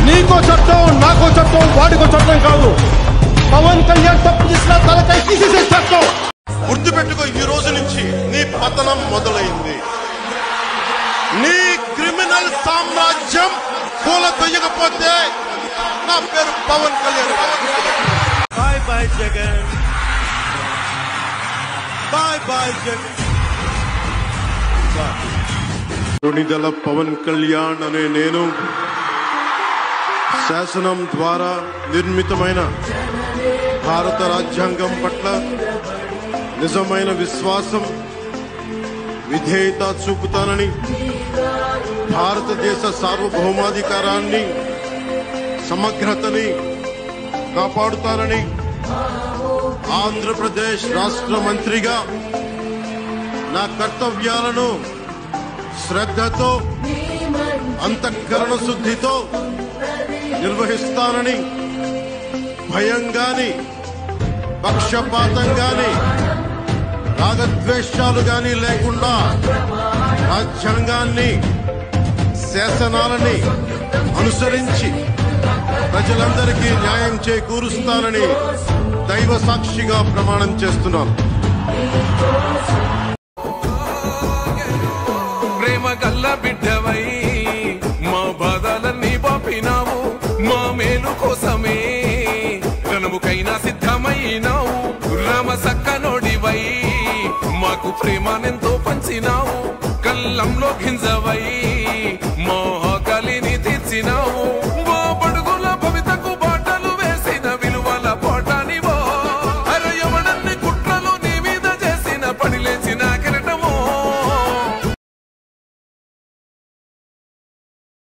నీకో చట్టం, నాకో చట్టం, వాడికో చట్టం కాదు. పవన్ కళ్యాణ్ తప్పు చేసిన తలకై తీసేసే చట్టం. గుర్తుపెట్టుకో, ఈ రోజు నుంచి నీ పతనం మొదలైంది. నీ క్రిమినల్ సామ్రాజ్యం కూలదొయ్యకపోతే నా పేరు Pawan Kalyan. Bye bye Jagan, bye bye Jagan. Konidela Pawan Kalyan అనే నేను శాసనం ద్వారా నిర్మితమైన భారత రాజ్యాంగం పట్ల నిజమైన విశ్వాసం, విధేయత చూపుతానని, భారతదేశ సార్వభౌమాధికారాన్ని, సమగ్రతని కాపాడుతానని, ఆంధ్రప్రదేశ్ రాష్ట్ర మంత్రిగా నా కర్తవ్యాలను శ్రద్ధతో, అంతఃకరణ శుద్ధితో నిర్వహిస్తానని, భయం గాని, పక్షపాతం గాని, రాగద్వేషాలు గాని లేకుండా రాజ్యాంగాన్ని, శాసనాలని అనుసరించి ప్రజలందరికీ న్యాయం చేకూరుస్తానని దైవ సాక్షిగా ప్రమాణం చేస్తున్నాను. ప్రేమ గల్ల బిడ్డవై మా బాధలన్నీ బాపినావు, మా మేలు కోసమే రణముకైనా సిద్ధమైనావు. రామ సక్కనోడివై మాకు ప్రేమానెంత